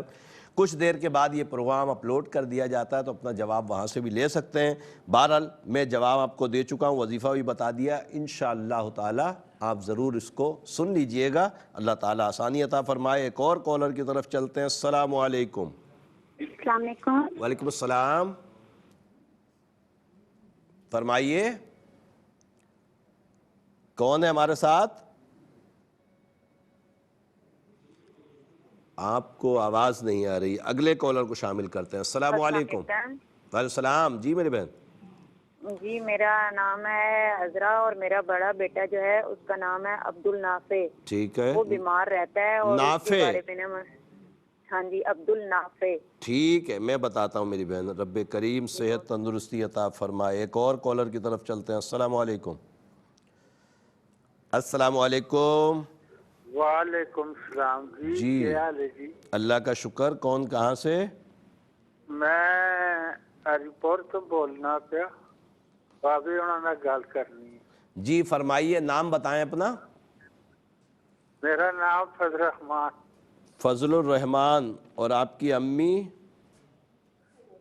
کچھ دیر کے بعد یہ پروگرام اپلوڈ کر دیا جاتا ہے، تو اپنا جواب وہاں سے بھی لے سکتے ہیں۔ بہرحال میں جواب آپ کو دے چکا ہوں، وظیفہ بھی بتا دیا۔ انشاءاللہ تعالی آپ ضرور اس کو سن لیجئے گا، اللہ تعالیٰ آسانی عطا فرمائے۔ ایک اور کالر کی طرف چلتے ہیں۔ السلام علیکم۔ السلام علیکم۔ وعلیکم السلام، فرمائیے کون ہے ہمارے ساتھ؟ آپ کو آواز نہیں آ رہی، اگلے کالر کو شامل کرتے ہیں۔ السلام علیکم۔ وعلیکم السلام۔ جی میری بہن۔ جی میرا نام ہے عذرا اور میرا بڑا بیٹا جو ہے اس کا نام ہے عبد النافع. ٹھیک ہے. وہ بیمار رہتا ہے اور اس کے بارے میں ہاں جی عبد النافع. ٹھیک ہے میں بتاتا ہوں میری بہن. رب کریم صحت تندرستی عطا فرمائے. ایک اور کالر کی طرف چلتے ہیں. السلام علیکم. السلام علیکم. وعلیکم السلام. جی کیا حال ہے جی؟ اللہ کا شکر. کون کہاں سے؟ میں ہری پور تو بولنا پیا. بابی انہوں نے گل کرنی ہے. جی فرمائیے. نام بتائیں اپنا. میرا نام فضل الرحمان. فضل الرحمان. اور آپ کی امی؟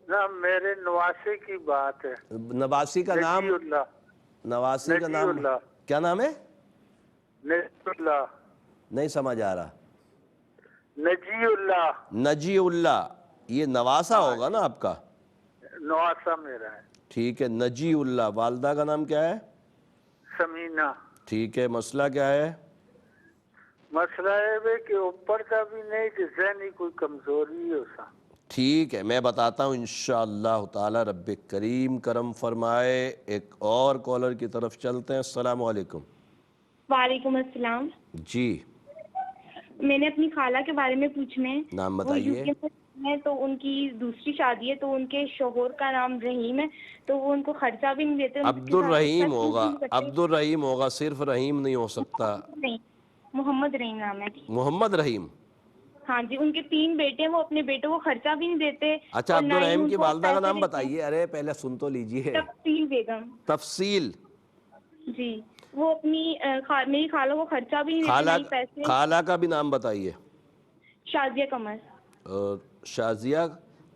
نہ میرے نواسی کی بات ہے. نواسی کا نام؟ نجی اللہ. نواسی کا نام کیا نام ہے؟ نجی اللہ. نہیں سمجھ آ رہا. نجی اللہ. نجی اللہ. یہ نواسا ہوگا نا آپ کا؟ نواسا میرا ہے. ٹھیک ہے. نجی اللہ. والدہ کا نام کیا ہے؟ سمینہ. ٹھیک ہے. مسئلہ کیا ہے؟ مسئلہ ہے کہ اوپر کا بھی نہیں کہ ذہنی کوئی کمزوری ہو سا. ٹھیک ہے میں بتاتا ہوں انشاءاللہ تعالی. رب کریم کرم فرمائے. ایک اور کالر کی طرف چلتے ہیں. السلام علیکم. وعلیکم السلام. جی میں نے اپنی خالہ کے بارے میں پوچھنا ہے. نام بتائیے. ہے تو ان کی دوسری شادی ہے تو ان کے شوہر کا نام رحیم ہے تو وہ ان کو خرچہ بھی نہیں دیتے. عبد الرحیم ہوگا. عبد الرحیم ہوگا. صرف رحیم نہیں ہو سکتا. نہیں محمد رحیم نام ہے. محمد رحیم. ہاں جی. ان کے 3 بیٹے ہیں. وہ اپنے بیٹوں کو خرچہ بھی نہیں دیتے. اچھا عبد الرحیم کی والدہ کا نام بتائیے. ارے پہلے سن تو لیجیے. تفصیل بیگم. تفصیل. جی وہ اپنی میری خالہ کو خرچہ بھی نہیں دیتے پیسے. خالہ کا بھی نام بتائیے. شازیہ قمر. شازیہ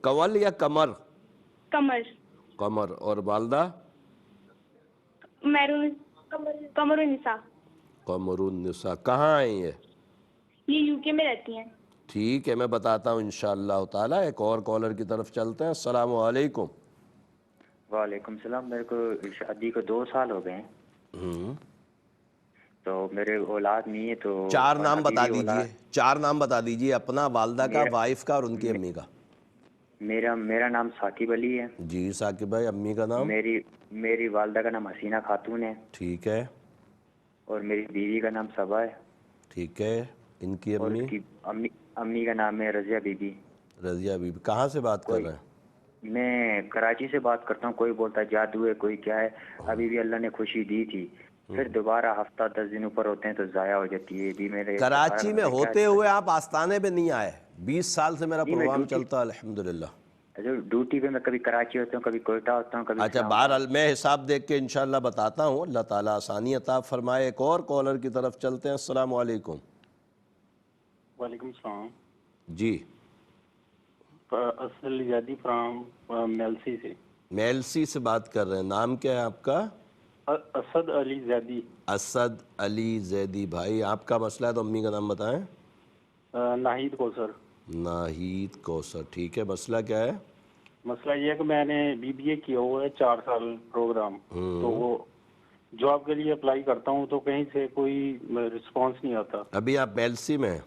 کنول یا قمر؟ قمر. قمر. اور والدہ؟ قمر النساء. قمر النساء. کہاں ہیں یہ یو کے میں رہتی ہیں. ٹھیک ہے میں بتاتا ہوں انشاءاللہ تعالی. ایک اور کالر کی طرف چلتے ہیں. السلام علیکم. وعلیکم السلام. میرے کو شادی کو 2 سال ہو گئے ہیں تو میرے اولاد نہیں ہے تو 4 نام بتا دیجئے. 4 نام بتا دیجئے. اپنا، والدہ کا، وائف کا اور ان کی امی کا. میرا نام ثاقب علی ہے. جی ثاقب بھائی. امی کا نام؟ میری والدہ کا نام حسینہ خاتون ہے. ٹھیک ہے. اور میری بیوی کا نام صبا ہے. ٹھیک ہے. ان کی امی؟ اور کی امی کا نام ہے رضیہ بی بی. رضیہ بی بی. کہاں سے بات کر رہے ہیں؟ میں کراچی سے بات کرتا ہوں. کوئی بولتا ہے جادو ہے، کوئی کیا ہے. ابھی بھی اللہ نے خوشی دی تھی، پھر دوبارہ ہفتہ 10 دن اوپر ہوتے ہیں تو ضائع ہو جاتی ہے. بھی میرے کراچی میں ہوتے ہوئے آپ آستانے پہ نہیں آئے. 20 سال سے میرا پروگرام چلتا ہے الحمدللہ. ڈیوٹی پہ میں کبھی کراچی ہوتا ہوں، کبھی کوئٹہ ہوتا ہوں، کبھی. اچھا بہرحال میں حساب دیکھ کے انشاءاللہ بتاتا ہوں. اللہ تعالیٰ آسانی عطا فرمائے. ایک اور کالر کی طرف چلتے ہیں. السلام علیکم. وعلیکم السلام. جی اسد علی زیدی فرام میلسی سے. میلسی سے بات کر رہے ہیں. نام کیا ہے آپ کا؟ اسد علی زیدی. اسد علی زیدی بھائی. آپ کا مسئلہ ہے تو امی کا نام بتائیں. ناہید کوثر. ناہید کوثر. ٹھیک ہے. مسئلہ کیا ہے؟ مسئلہ یہ ہے کہ میں نے BBA کیا ہوا ہے 4 سال پروگرام. تو وہ جاب کے لیے اپلائی کرتا ہوں تو کہیں سے کوئی رسپانس نہیں آتا. ابھی آپ میلسی میں ہیں؟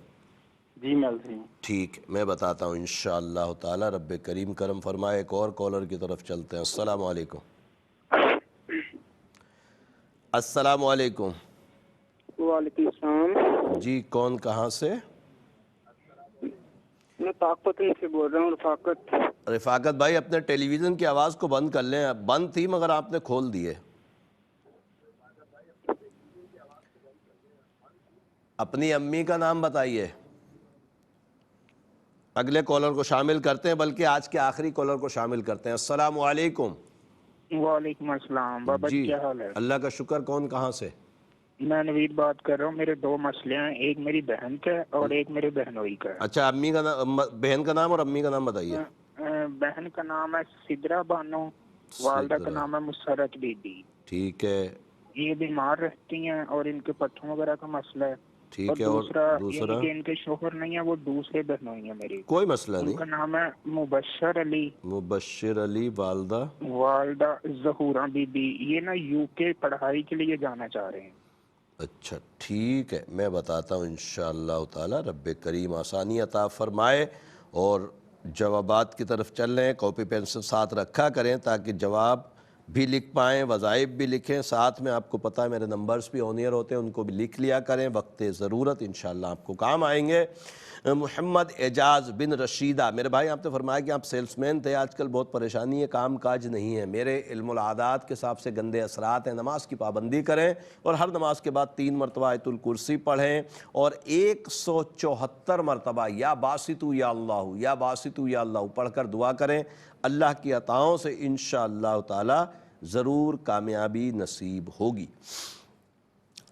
جی میلسی. ٹھیک ہے میں بتاتا ہوں انشاءاللہ تعالی. رب کریم کرم فرمائے. ایک اور کالر کی طرف چلتے ہیں. السلام علیکم. السلام علیکم. وعلیکم السلام. جی کون کہاں سے؟ میں پاکپتن سے بول رہا ہوں. رفاقت. رفاقت بھائی اپنے ٹیلی ویژن کی آواز کو بند کر لیں. بند تھی مگر آپ نے کھول دیے. اپنی امی کا نام بتائیے. اگلے کالر کو شامل کرتے ہیں، بلکہ آج کے آخری کالر کو شامل کرتے ہیں. السلام علیکم. وعلیکم السلام. بابا جی کیا حال ہے؟ اللہ کا شکر. کون کہاں سے؟ میں نوید بات کر رہا ہوں. میرے 2 مسئلے ہیں. ایک میری بہن کا ہے اور ایک میرے بہنوئی کا ہے. اچھا امی کا نام، بہن کا نام اور امی کا نام بتائیے. بہن کا نام ہے سدرا بانو. والدہ کا نام ہے مسرت بی بی. ٹھیک ہے. یہ بیمار رہتی ہیں اور ان کے پٹھوں وغیرہ کا مسئلہ ہے. ٹھیک ہے. اور دوسرا کہ ان کے شوہر نہیں ہے، وہ دوسرے بہنوئی ہیں میری. کوئی مسئلہ نہیں. ان کا نام ہے مبشر علی. مبشر علی. والدہ ظہورہ بی بی. یہ نا UK پڑھائی کے لیے جانا چاہ رہے ہیں. اچھا ٹھیک ہے میں بتاتا ہوں انشاءاللہ تعالی. رب کریم آسانی عطا فرمائے. اور جوابات کی طرف چل رہے ہیں. کاپی پینسل ساتھ رکھا کریں تاکہ جواب بھی لکھ پائیں، وظائف بھی لکھیں، ساتھ میں آپ کو پتہ ہے میرے نمبرز بھی آن ایئر ہوتے ہیں، ان کو بھی لکھ لیا کریں، وقت ضرورت انشاءاللہ آپ کو کام آئیں گے۔ محمد اعجاز بن رشیدہ، میرے بھائی آپ نے فرمایا کہ آپ سیلس مین تھے، آج کل بہت پریشانی ہے، کام کاج نہیں ہے، میرے علم العادات کے حساب سے گندے اثرات ہیں، نماز کی پابندی کریں اور ہر نماز کے بعد 3 مرتبہ آیت الکرسی پڑھیں اور 174 مرتبہ یا باسطو یا اللہ یا باسطو یا اللہ پڑھ کر دعا کریں، اللہ کی عطاؤں سے انشاءاللہ تعالی ضرور کامیابی نصیب ہوگی۔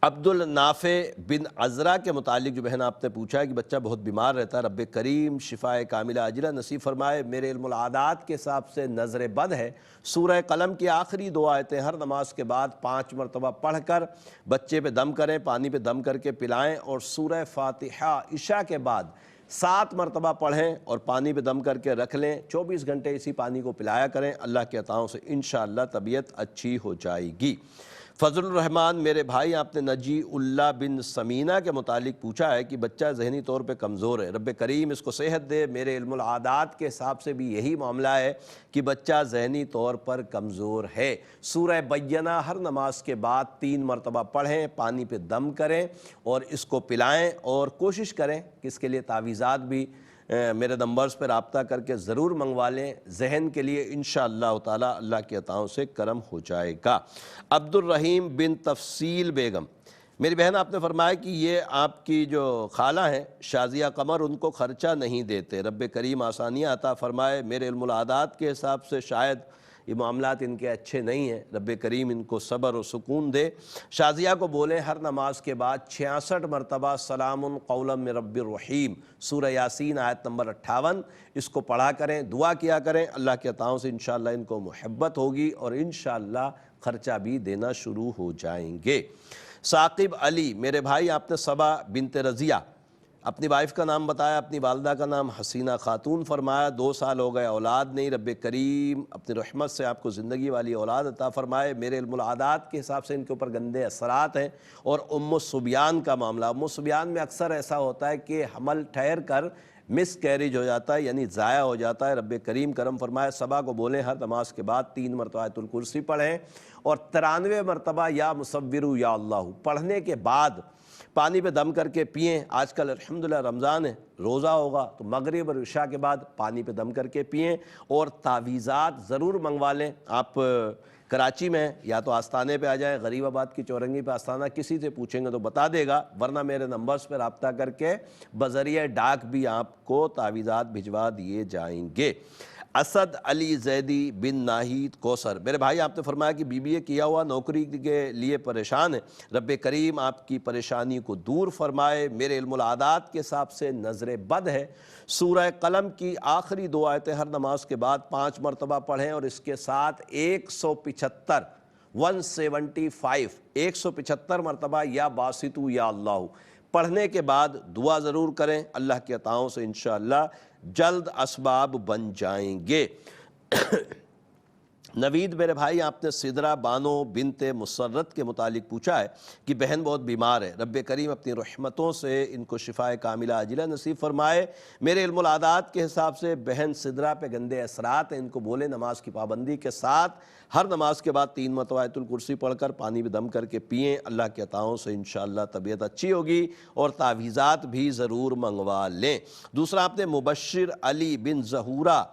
عبد النافع بن عزرا کے متعلق جو بہن آپ نے پوچھا ہے کہ بچہ بہت بیمار رہتا ہے، رب کریم شفائے کاملہ عاجلہ نصیب فرمائے۔ میرے علم العادات کے حساب سے نظر بد ہے، سورہ قلم کی آخری 2 آیتیں ہر نماز کے بعد 5 مرتبہ پڑھ کر بچے پہ دم کریں، پانی پہ دم کر کے پلائیں، اور سورہ فاتحہ عشاء کے بعد 7 مرتبہ پڑھیں اور پانی پہ دم کر کے رکھ لیں، 24 گھنٹے اسی پانی کو پلایا کریں، اللہ کے عطاؤں سے انشاءاللہ طبیعت اچھی ہو جائے گی۔ فضل الرحمان میرے بھائی آپ نے نجی اللہ بن سمینہ کے متعلق پوچھا ہے کہ بچہ ذہنی طور پہ کمزور ہے، رب کریم اس کو صحت دے۔ میرے علم العادات کے حساب سے بھی یہی معاملہ ہے کہ بچہ ذہنی طور پر کمزور ہے۔ سورہ بینہ ہر نماز کے بعد 3 مرتبہ پڑھیں، پانی پہ دم کریں اور اس کو پلائیں، اور کوشش کریں کہ اس کے لیے تعویذات بھی میرے نمبرز پہ رابطہ کر کے ضرور منگوا لیں، ذہن کے لیے انشاءاللہ تعالی اللہ کی عطاؤں سے کرم ہو جائے گا۔ عبد الرحیم بن تفصیل بیگم، میری بہن آپ نے فرمایا کہ یہ آپ کی جو خالہ ہیں شازیہ قمر، ان کو خرچہ نہیں دیتے، رب کریم آسانیاں عطا فرمائے۔ میرے علم العادات کے حساب سے شاید یہ معاملات ان کے اچھے نہیں ہیں، رب کریم ان کو صبر و سکون دے۔ شازیہ کو بولیں ہر نماز کے بعد 66 مرتبہ سلام قولا من رب الرحیم، سورہ یاسین آیت نمبر 58، اس کو پڑھا کریں، دعا کیا کریں، اللہ کے عطاؤں سے انشاءاللہ ان کو محبت ہوگی اور انشاءاللہ خرچہ بھی دینا شروع ہو جائیں گے۔ ثاقب علی، میرے بھائی آپ نے صبا بنت رضیہ اپنی وائف کا نام بتایا، اپنی والدہ کا نام حسینہ خاتون فرمایا، 2 سال ہو گئے اولاد نہیں، رب کریم اپنی رحمت سے آپ کو زندگی والی اولاد عطا فرمائے۔ میرے علم العادات کے حساب سے ان کے اوپر گندے اثرات ہیں، اور ام الصبیان کا معاملہ، ام الصبیان میں اکثر ایسا ہوتا ہے کہ حمل ٹھہر کر مس کیریج ہو جاتا ہے، یعنی ضائع ہو جاتا ہے، رب کریم کرم فرمائے۔ صبا کو بولیں ہر نماز کے بعد 3 مرتبہ آیت الکرسی پڑھیں اور 93 مرتبہ یا مصورو یا اللہ پڑھنے کے بعد پانی پہ دم کر کے پئیں۔ آج کل الحمدللہ رمضان ہے، روزہ ہوگا تو مغرب اور عشاء کے بعد پانی پہ دم کر کے پئیں، اور تعویذات ضرور منگوا لیں۔ آپ کراچی میں یا تو آستانے پہ آ جائیں، غریب آباد کی چورنگی پہ آستانہ، کسی سے پوچھیں گے تو بتا دے گا، ورنہ میرے نمبرز پہ رابطہ کر کے بذریعہ ڈاک بھی آپ کو تعویذات بھجوا دیے جائیں گے۔ اسد علی زیدی بن ناہید کوثر، میرے بھائی آپ نے فرمایا کہ بی بی اے کیا ہوا نوکری کے لیے پریشان ہے، رب کریم آپ کی پریشانی کو دور فرمائے۔ میرے علم العادات کے حساب سے نظر بد ہے، سورہ قلم کی آخری 2 آیتیں ہر نماز کے بعد 5 مرتبہ پڑھیں اور اس کے ساتھ 175 مرتبہ یا باسطو یا اللہ پڑھنے کے بعد دعا ضرور کریں، اللہ کی عطاؤں سے انشاءاللہ جلد اسباب بن جائیں گے۔ نوید میرے بھائی آپ نے سدرہ بانو بنت مسرت کے متعلق پوچھا ہے کہ بہن بہت بیمار ہے، رب کریم اپنی رحمتوں سے ان کو شفائے کاملہ عاجلہ نصیب فرمائے۔ میرے علم العادات کے حساب سے بہن سدرہ پہ گندے اثرات ہیں، ان کو بولے نماز کی پابندی کے ساتھ ہر نماز کے بعد 3 مرتبہ آیت الکرسی پڑھ کر پانی میں دم کر کے پئیں، اللہ کے عطاؤں سے انشاءاللہ طبیعت اچھی ہوگی، اور تعویذات بھی ضرور منگوا لیں۔ دوسرا آپ نے مبشر علی بن ظہورہ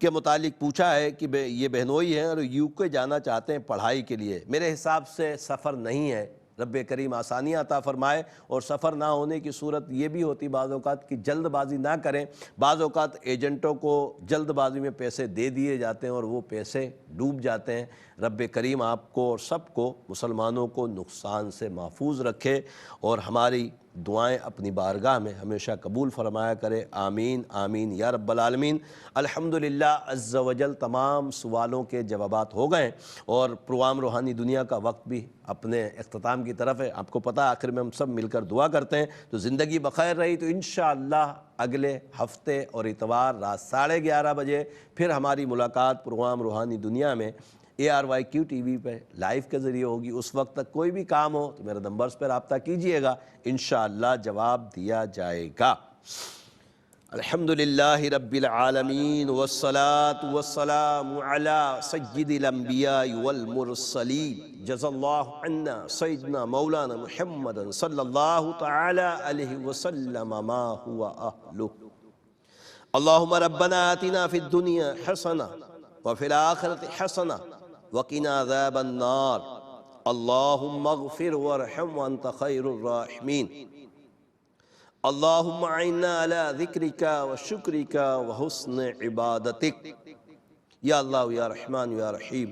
کے متعلق پوچھا ہے کہ یہ بہنوئی ہیں اور یو کے جانا چاہتے ہیں پڑھائی کے لیے، میرے حساب سے سفر نہیں ہے، رب کریم آسانیاں عطا فرمائے، اور سفر نہ ہونے کی صورت یہ بھی ہوتی بعض اوقات کہ جلد بازی نہ کریں، بعض اوقات ایجنٹوں کو جلد بازی میں پیسے دے دیے جاتے ہیں اور وہ پیسے ڈوب جاتے ہیں۔ رب کریم آپ کو اور سب کو مسلمانوں کو نقصان سے محفوظ رکھے اور ہماری دعائیں اپنی بارگاہ میں ہمیشہ قبول فرمایا کرے، آمین آمین یا رب العالمین۔ الحمدللہ عز و جل تمام سوالوں کے جوابات ہو گئے اور پروگرام روحانی دنیا کا وقت بھی اپنے اختتام کی طرف ہے۔ آپ کو پتہ ہے آخر میں ہم سب مل کر دعا کرتے ہیں، تو زندگی بخیر رہی تو انشاءاللہ اگلے ہفتے اور اتوار رات 11:30 بجے پھر ہماری ملاقات پروگرام روحانی دنیا میں ARYQ ٹی وی پہ لائیو کے ذریعے ہوگی۔ اس وقت تک کوئی بھی کام ہو تو میرے نمبرز پہ رابطہ کیجئے گا، انشاءاللہ جواب دیا جائے گا۔ الحمدللہ رب العالمین والصلاة والسلام علی سید الانبیاء والمرسلین جزا اللہ عنا سیدنا مولانا محمد صلی اللہ تعالی علیہ وسلم ما هو اہلہ. اللہم ربنا آتنا فی الدنیا حسنہ وفی الآخرۃ حسنہ وقنا عذاب النار. اللہم اغفر وارحم وانت خیر الراحمین. اللہم اعنا علی ذکرک وشکرک وحسن عبادتک. یا اللہ یا رحمان یا رحیم،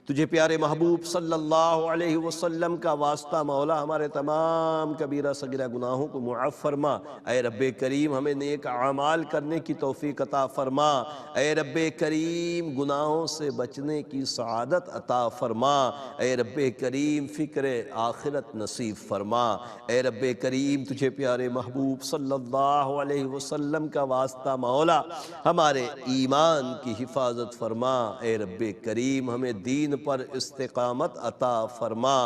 تجھے پیارے محبوب صلی اللہ علیہ وسلم کا واسطہ مولا ہمارے تمام کبیرہ صغیرہ گناہوں کو معاف فرما. اے رب کریم ہمیں نیک اعمال کرنے کی توفیق عطا فرما. اے رب کریم گناہوں سے بچنے کی سعادت عطا فرما. اے رب کریم فکر آخرت نصیب فرما. اے رب کریم تجھے پیارے محبوب صلی اللہ علیہ وسلم کا واسطہ مولا ہمارے ایمان کی حفاظت فرما. اے رب کریم ہمیں دین پر استقامت عطا فرما.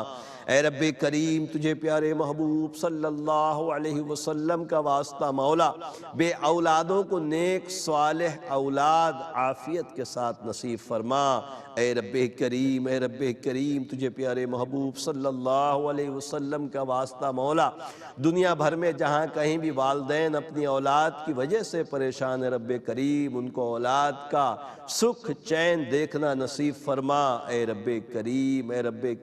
اے رب کریم تجھے پیارے محبوب صلی اللہ علیہ وسلم کا واسطہ مولا بے اولادوں کو نیک صالح اولاد عافیت کے ساتھ نصیب فرما. اے رب کریم تجھے پیارے محبوب صلی اللہ علیہ وسلم کا واسطہ مولا دنیا بھر میں جہاں کہیں بھی والدین اپنی اولاد کی وجہ سے پریشان رب کریم ان کو اولاد کا سکھ چین دیکھنا نصیب فرما. اے رب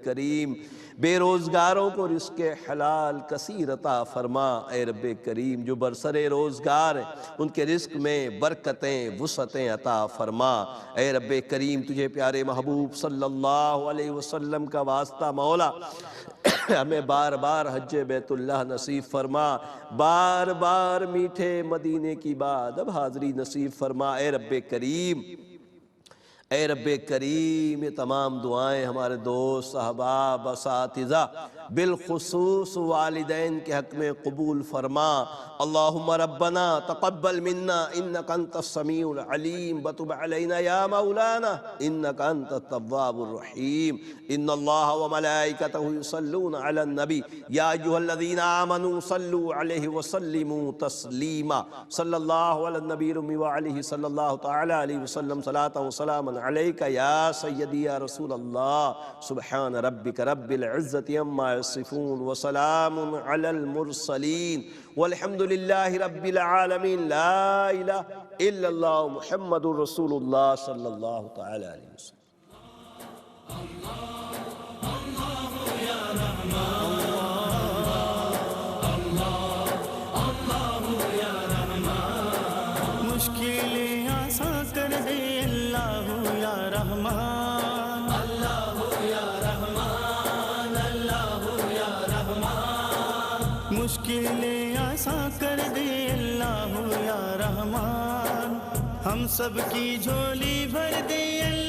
کریم بے روزگاروں کو رزق حلال کثیر عطا فرما. اے رب کریم جو برسر روزگار ہیں ان کے رزق میں برکتیں وسعتیں عطا فرما. اے رب کریم تجھے پیارے محبوب صلی اللہ علیہ وسلم کا واسطہ مولا ہمیں بار بار حج بیت اللہ نصیب فرما. بار بار میٹھے مدینے کی بات اب حاضری نصیب فرما. اے رب کریم یہ تمام دعائیں ہمارے دوست احباب اساتذہ بالخصوص والدین کے حق میں قبول فرما. اللہم ربنا تقبل منا انکا انت السمیع العلیم وتب علینا یا مولانا انکا انت التواب الرحیم. ان اللہ وملائکتہ یصلون علی النبی یا ایہا الذین آمنوا صلوا علیہ وسلموا تسلیما. صلی اللہ علی النبی الأمی وعلیہ صلی اللہ تعالی علیہ وسلم صلاة و سلاما علیک یا سیدی یا رسول اللہ. سبحان ربک رب العزت عما یصفون وسلام علی المرسلین والحمد للہ رب العالمین. لا الہ الا اللہ محمد رسول اللہ صلی اللہ تعالی علیہ وسلم. مشکلیں آسان کر دے اللہ یا رحمان. اللہ یا رحمان اللہ یا رحمان. مشکلیں آسان کر دے اللہ یا رحمان. ہم سب کی جھولی بھر دے اللہ